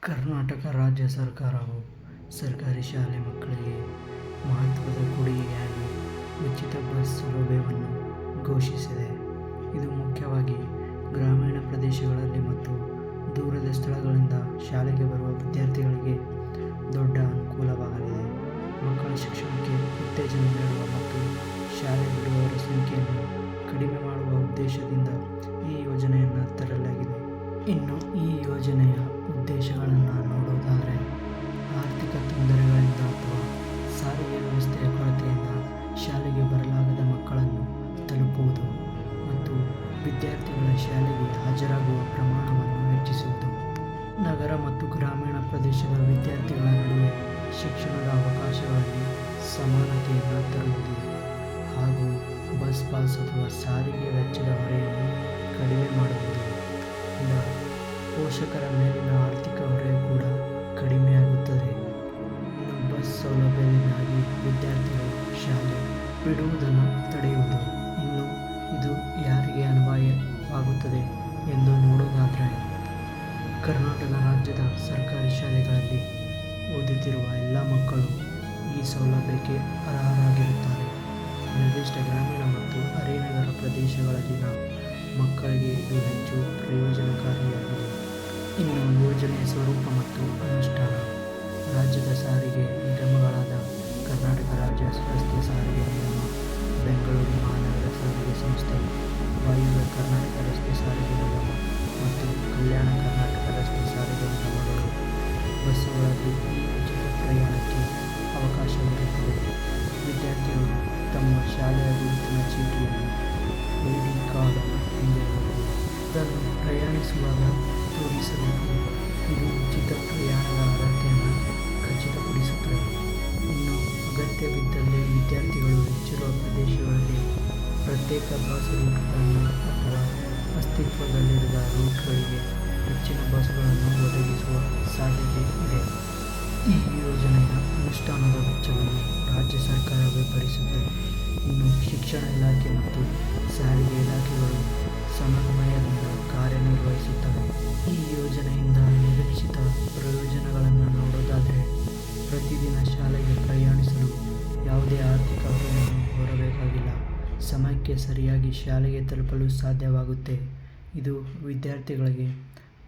ಕರ್ನಾಟಕ ರಾಜ್ಯ ಸರ್ಕಾರವು ಸರ್ಕಾರಿ ಶಾಲೆ ಮಕ್ಕಳಿಗೆ ಮಹತ್ವದ ಕೊಡುಗೆಯಾಗಿ ಉಚಿತ ಬಸ್ ಸೌಲಭ್ಯವನ್ನು ಘೋಷಿಸಿದೆ. ಇದು ಮುಖ್ಯವಾಗಿ ಗ್ರಾಮೀಣ ಪ್ರದೇಶಗಳಲ್ಲಿ ಮತ್ತು ದೂರದ ಸ್ಥಳಗಳಿಂದ ಶಾಲೆಗೆ ಬರುವ ವಿದ್ಯಾರ್ಥಿಗಳಿಗೆ ದೊಡ್ಡ ಅನುಕೂಲವಾಗಲಿದೆ. ಮಕ್ಕಳ ಶಿಕ್ಷಣಕ್ಕೆ ಉತ್ತೇಜನ ನೀಡುವ ಮತ್ತು ಶಾಲೆ ಬಿಡುವವರ ಸಂಖ್ಯೆಯನ್ನು ಕಡಿಮೆ ಮಾಡುವ ಉದ್ದೇಶದಿಂದ ಈ ಯೋಜನೆಯನ್ನು ತರಲಾಗಿದೆ. ಇನ್ನು ಈ ಯೋಜನೆಯ ಉದ್ದೇಶಗಳನ್ನು ನೋಡುವುದಾದರೆ, ಆರ್ಥಿಕ ತೊಂದರೆಗಳಿಂದ ಅಥವಾ ಸಾರಿಗೆ ವ್ಯವಸ್ಥೆಯ ಕೊರತೆಯಿಂದ ಶಾಲೆಗೆ ಬರಲಾಗದ ಮಕ್ಕಳನ್ನು ತಲುಪುವುದು ಮತ್ತು ವಿದ್ಯಾರ್ಥಿಗಳ ಶಾಲೆಗೆ ಹಾಜರಾಗುವ ಪ್ರಮಾಣವನ್ನು ಹೆಚ್ಚಿಸುವುದು. ನಗರ ಮತ್ತು ಗ್ರಾಮೀಣ ಪ್ರದೇಶದ ವಿದ್ಯಾರ್ಥಿಗಳ ನಡುವೆ ಶಿಕ್ಷಣದ ಅವಕಾಶಗಳಲ್ಲಿ ಸಮಾನತೆಯನ್ನು ತರುವುದು ಹಾಗೂ ಬಸ್ ಪಾಸ್ ಅಥವಾ ಸಾರಿಗೆ ವೆಚ್ಚದ ಹೊರೆಯನ್ನು ಕಡಿಮೆ ಮಾಡುವುದು. ಇಂದ ಪೋಷಕರ ಮೇಲಿನ ಆರ್ಥಿಕ ಹೊರೆ ಕೂಡ ಕಡಿಮೆಯಾಗುತ್ತದೆ. ಇನ್ನು ಬಸ್ ಸೌಲಭ್ಯದಿಂದಾಗಿ ವಿದ್ಯಾರ್ಥಿಗಳು ಶಾಲೆ ಬಿಡುವುದನ್ನು ತಡೆಯುವುದು. ಇನ್ನು ಇದು ಯಾರಿಗೆ ಅನ್ವಯವಾಗುತ್ತದೆ ಎಂದು ನೋಡುವುದಾದರೆ, ಕರ್ನಾಟಕ ರಾಜ್ಯದ ಸರ್ಕಾರಿ ಶಾಲೆಗಳಲ್ಲಿ ಓದುತ್ತಿರುವ ಎಲ್ಲ ಮಕ್ಕಳು ಈ ಸೌಲಭ್ಯಕ್ಕೆ ಅರ್ಹರಾಗಿರುತ್ತಾರೆ. ನಿರ್ದಿಷ್ಟ ಗ್ರಾಮೀಣ ಮತ್ತು ಅರೆನಗರ ಪ್ರದೇಶಗಳಲ್ಲಿನ ಮಕ್ಕಳಿಗೆ ಇದು ಹೆಚ್ಚು ಪ್ರಯೋಜನಕಾರಿಯಾಗಿದೆ. ಇನ್ನು ಯೋಜನೆಯ ಸ್ವರೂಪ ಮತ್ತು ಅನುಷ್ಠಾನ. ರಾಜ್ಯದ ಸಾರಿಗೆ ನಿಗಮಗಳಾದ ಕರ್ನಾಟಕ ರಾಜ್ಯ ರಸ್ತೆ ಸಾರಿಗೆ ನಿಗಮ, ಬೆಂಗಳೂರು ಮಹಾನಗರ ಸಾರಿಗೆ ಸಂಸ್ಥೆ, ವಾಯುವ್ಯ ಕರ್ನಾಟಕ ರಸ್ತೆ ಸಾರಿಗೆ ನಿಗಮ ಮತ್ತು ಕಲ್ಯಾಣ ಕರ್ನಾಟಕ ರಸ್ತೆ ಸಾರಿಗೆ ನಿಗಮಗಳು ಬಸ್ಸುಗಳಲ್ಲಿ ಈ ಉಚಿತ ಪ್ರಯಾಣಕ್ಕೆ ಅವಕಾಶವಿರುತ್ತದೆ. ವಿದ್ಯಾರ್ಥಿಗಳು ತಮ್ಮ ಶಾಲೆಯ ಗುರುತಿನ ಚೀಟಿಯನ್ನು ಐಡಿ ಕಾರ್ಡ್ ಹೊಂದಿರಬೇಕು. ಅದನ್ನು ಪ್ರಯಾಣಿಸುವಾಗ ತೋರಿಸಬೇಕು. ಇದು ಉಚಿತ ಪ್ರಯಾಣದ ಅರ್ಹತೆಯನ್ನು ಖಚಿತಪಡಿಸುತ್ತದೆ. ಇನ್ನು ಅಗತ್ಯವಿದ್ದಲ್ಲಿ ವಿದ್ಯಾರ್ಥಿಗಳು ಹೆಚ್ಚಿರುವ ಪ್ರದೇಶಗಳಲ್ಲಿ ಪ್ರತ್ಯೇಕ ಬಸ್ ರೂಟ್ಗಳನ್ನು ಅಥವಾ ಅಸ್ತಿತ್ವದಲ್ಲಿರುವ ರೂಟ್ಗಳಿಗೆ ಹೆಚ್ಚಿನ ಬಸ್ಗಳನ್ನು ಒದಗಿಸುವ ಸಾಧ್ಯತೆ ಇದೆ. ಈ ಯೋಜನೆಯ ಅನುಷ್ಠಾನದ ವೆಚ್ಚವನ್ನು ರಾಜ್ಯ ಸರ್ಕಾರವೇ ಭರಿಸುತ್ತದೆ. ಇನ್ನು ಶಿಕ್ಷಣ ಇಲಾಖೆ ಮತ್ತು ಸಾರಿಗೆ ಇಲಾಖೆಗಳು ಸಮನ್ವಯದಿಂದ ಕಾರ್ಯನಿರ್ವಹಿಸುತ್ತವೆ. ಈ ಯೋಜನೆಯಿಂದ ನಿರೀಕ್ಷಿತ ಪ್ರಯೋಜನಗಳನ್ನು ನೋಡೋದಾದರೆ, ಪ್ರತಿದಿನ ಶಾಲೆಗೆ ಪ್ರಯಾಣಿಸಲು ಯಾವುದೇ ಆರ್ಥಿಕ ಹೊರೆಯನ್ನು ಹೊರಬೇಕಾಗಿಲ್ಲ. ಸಮಯಕ್ಕೆ ಸರಿಯಾಗಿ ಶಾಲೆಗೆ ತಲುಪಲು ಸಾಧ್ಯವಾಗುತ್ತೆ. ಇದು ವಿದ್ಯಾರ್ಥಿಗಳಿಗೆ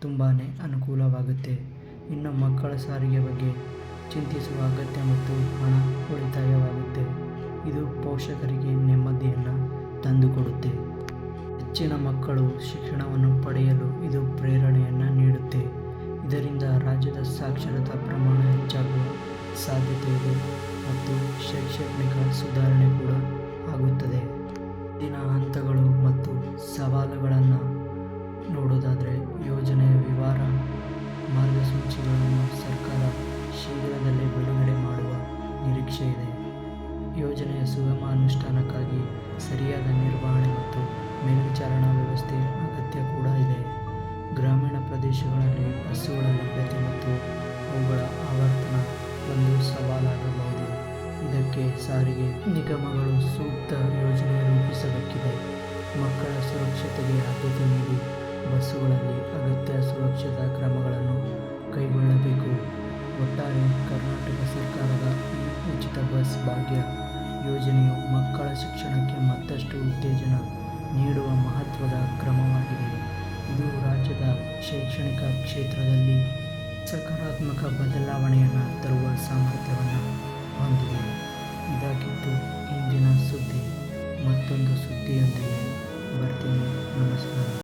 ತುಂಬಾ ಅನುಕೂಲವಾಗುತ್ತೆ. ಇನ್ನು ಮಕ್ಕಳ ಸಾರಿಗೆ ಬಗ್ಗೆ ಚಿಂತಿಸುವ ಅಗತ್ಯ ಮತ್ತು ಹಣ ಉಳಿತಾಯವಾಗುತ್ತೆ. ಇದು ಪೋಷಕರಿಗೆ ನೆಮ್ಮದಿಯನ್ನು ತಂದುಕೊಡುತ್ತೆ. ಹೆಚ್ಚಿನ ಮಕ್ಕಳು ಶಿಕ್ಷಣವನ್ನು ಪಡೆಯಲು ಇದು ಪ್ರೇರಣೆಯನ್ನು ನೀಡುತ್ತೆ. ಇದರಿಂದ ರಾಜ್ಯದ ಸಾಕ್ಷರತಾ ಪ್ರಮಾಣ ಹೆಚ್ಚಾಗುವ ಸಾಧ್ಯತೆ ಇದೆ ಮತ್ತು ಶೈಕ್ಷಣಿಕ ಸುಧಾರಣೆ ಕೂಡ ಆಗುತ್ತದೆ. ದಿನ ಹಂತಗಳು ಮತ್ತು ಸವಾಲುಗಳನ್ನು ನೋಡೋದಾದರೆ, ಯೋಜನೆಯ ವಿವರ ಮಾರ್ಗಸೂಚಿಗಳನ್ನು ಸರ್ಕಾರ ಶೀಘ್ರದಲ್ಲೇ ಬಿಡುಗಡೆ ಮಾಡುವ ನಿರೀಕ್ಷೆ ಇದೆ. ಯೋಜನೆಯ ಸುಗಮ ಅನುಷ್ಠಾನಕ್ಕಾಗಿ ಸರಿಯಾದ ನಿರ್ವಹಣೆ ಮತ್ತು ಮೇಲ್ವಿಚಾರಣಾ ವ್ಯವಸ್ಥೆ ಅಗತ್ಯ ಕೂಡ ಇದೆ. ಗ್ರಾಮೀಣ ಪ್ರದೇಶಗಳಲ್ಲಿ ಬಸ್ಸುಗಳ ಲಭ್ಯತೆ ಮತ್ತು ಅವುಗಳ ಆವರ್ತನ ಒಂದು ಸವಾಲಾಗಬಹುದು. ಇದಕ್ಕೆ ಸಾರಿಗೆ ನಿಗಮಗಳು ಸೂಕ್ತ ಯೋಜನೆ ರೂಪಿಸಬೇಕಿದೆ. ಮಕ್ಕಳ ಸುರಕ್ಷತೆಗೆ ಆದ್ಯತೆ ನೀಡಿ ಬಸ್ಸುಗಳಲ್ಲಿ ಅಗತ್ಯ ಸುರಕ್ಷತಾ ಕ್ರಮಗಳನ್ನು ಕೈಗೊಳ್ಳಬೇಕು. ಒಟ್ಟಾರೆ ಕರ್ನಾಟಕ ಸರ್ಕಾರದ ಈ ಉಚಿತ ಬಸ್ ಭಾಗ್ಯ ಯೋಜನೆಯು ಮಕ್ಕಳ ಶಿಕ್ಷಣಕ್ಕೆ ಮತ್ತಷ್ಟು ಉತ್ತೇಜನ ನೀಡುವ ಮಹತ್ವದ ಕ್ರಮವಾಗಿದೆ. ಇದು ರಾಜ್ಯದ ಶೈಕ್ಷಣಿಕ ಕ್ಷೇತ್ರದಲ್ಲಿ ಸಕಾರಾತ್ಮಕ ಬದಲಾವಣೆಯನ್ನು ತರುವ ಸಾಮರ್ಥ್ಯವನ್ನು ಹೊಂದಿದೆ. ಇದಾಗಿತ್ತು ಇಂದಿನ ಸುದ್ದಿ. ಮತ್ತೊಂದು ಸುದ್ದಿಯೊಂದಿಗೆ ಬರ್ತೀನಿ. ನಮಸ್ಕಾರ.